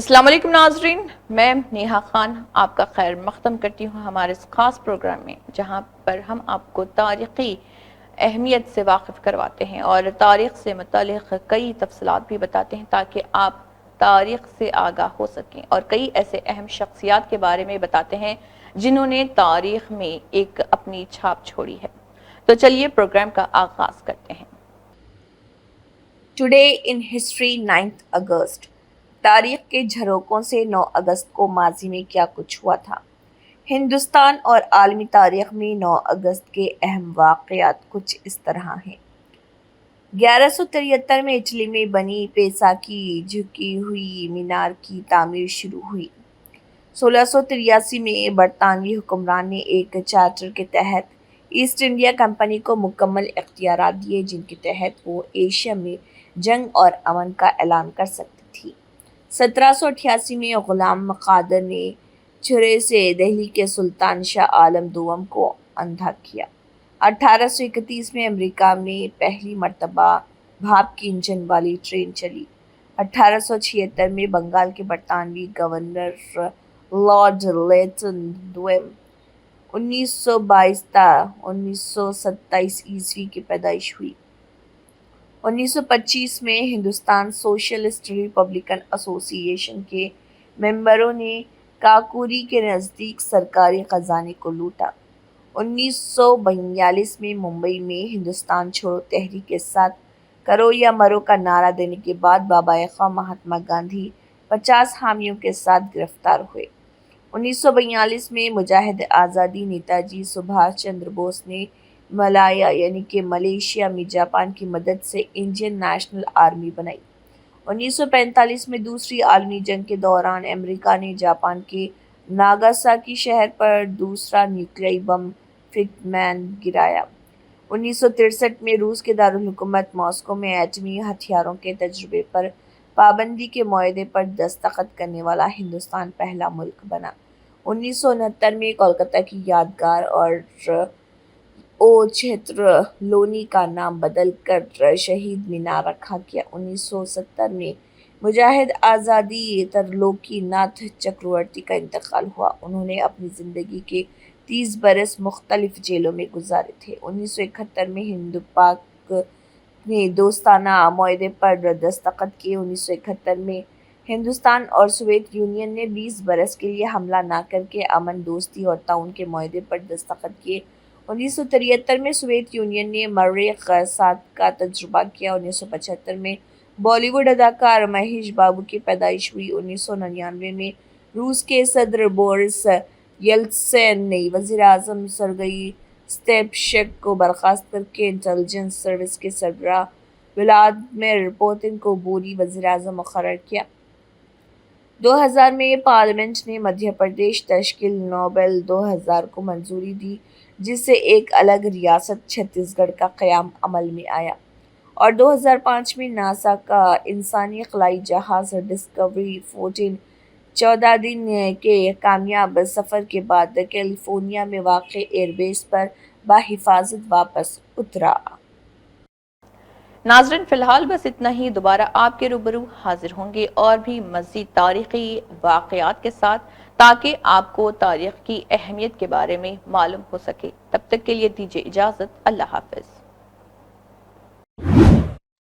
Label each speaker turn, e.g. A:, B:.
A: السلام علیکم ناظرین، میں نیہا خان آپ کا خیر مقدم کرتی ہوں ہمارے اس خاص پروگرام میں، جہاں پر ہم آپ کو تاریخی اہمیت سے واقف کرواتے ہیں اور تاریخ سے متعلق کئی تفصیلات بھی بتاتے ہیں تاکہ آپ تاریخ سے آگاہ ہو سکیں، اور کئی ایسے اہم شخصیات کے بارے میں بتاتے ہیں جنہوں نے تاریخ میں ایک اپنی چھاپ چھوڑی ہے۔ تو چلیے پروگرام کا آغاز کرتے ہیں۔
B: ٹوڈے ان ہسٹری 9 اگست۔ تاریخ کے جھروکوں سے 9 اگست کو ماضی میں کیا کچھ ہوا تھا۔ ہندوستان اور عالمی تاریخ میں 9 اگست کے اہم واقعات کچھ اس طرح ہیں۔ 1173 میں اٹلی میں بنی پیسا کی جھکی ہوئی مینار کی تعمیر شروع ہوئی۔ 1683 میں برطانوی حکمران نے ایک چارٹر کے تحت ایسٹ انڈیا کمپنی کو مکمل اختیارات دیے جن کے تحت وہ ایشیا میں جنگ اور امن کا اعلان کر سکتی تھی۔ 1788 میں غلام قادر نے چھرے سے دہلی کے سلطان شاہ عالم دوم کو اندھا کیا۔ 1831 میں امریکہ میں پہلی مرتبہ بھاپ کی انجن والی ٹرین چلی۔ 1876 میں بنگال کے برطانوی گورنر لارڈ لیٹن دوم 1922 تا 1927 عیسوی کی پیدائش ہوئی۔ 1925 میں ہندوستان سوشلسٹ ریپبلکن ایسوسی ایشن کے ممبروں نے کاکوری کے نزدیک سرکاری خزانے کو لوٹا۔ 1942 میں ممبئی میں ہندوستان چھوڑو تحریک کے ساتھ کرو یا مرو کا نعرہ دینے کے بعد بابائے خواہ مہاتما گاندھی 50 حامیوں کے ساتھ گرفتار ہوئے۔ 1942 میں مجاہد آزادی نیتا جی سبھاش چندر بوس نے ملایا یعنی کہ ملیشیا میں جاپان کی مدد سے انڈین نیشنل آرمی بنائی۔ 1945 میں دوسری عالمی جنگ کے دوران امریکہ نے جاپان کے ناگاساکی شہر پر دوسرا نیوکلیائی بم فیکٹ مین گرایا۔ 1963 میں روس کے دارالحکومت ماسکو میں ایٹمی ہتھیاروں کے تجربے پر پابندی کے معاہدے پر دستخط کرنے والا ہندوستان پہلا ملک بنا۔ 1969 میں کولکتہ کی یادگار اور او چھیتر لونی کا نام بدل کر شہید مینار رکھا گیا۔ 1970 میں مجاہد آزادی ترلوکی ناتھ چکرورتی کا انتقال ہوا۔ انہوں نے اپنی زندگی کے 30 برس مختلف جیلوں میں گزارے تھے۔ 1971 میں ہند پاک نے دوستانہ معاہدے پر دستخط کیے۔ 1971 میں ہندوستان اور سوویت یونین نے 20 برس کے لیے حملہ نہ کر کے امن، دوستی اور تعاون کے معاہدے پر دستخط کیے۔ 1973 میں سوویت یونین نے مریخ 7 کا تجربہ کیا۔ 1975 میں بالی ووڈ اداکار مہیش بابو کی پیدائش ہوئی۔ 1999 میں روس کے صدر بورس یلتسن نے وزیر اعظم سرگئی اسٹیپشک کو برخاست کر کے انٹیلیجنس سروس کے سربراہ ولادیمیر پوتن کو بوری وزیر اعظم مقرر کیا۔ 2000 میں پارلیمنٹ نے مدھیہ پردیش تشکیل نوبل 2000 کو منظوری دی جس سے ایک الگ ریاست چھتیس گڑھ کا قیام عمل میں آیا، اور 2005 میں ناسا کا انسانی خلائی جہاز ڈسکوری 14 14 دن کے کامیاب سفر کے بعد کیلیفورنیا میں واقع ایئر بیس پر بحفاظت واپس اترا۔
A: ناظرین فی الحال بس اتنا ہی، دوبارہ آپ کے روبرو حاضر ہوں گے اور بھی مزید تاریخی واقعات کے ساتھ تاکہ آپ کو تاریخ کی اہمیت کے بارے میں معلوم ہو سکے۔ تب تک کے لیے دیجیے اجازت، اللہ حافظ۔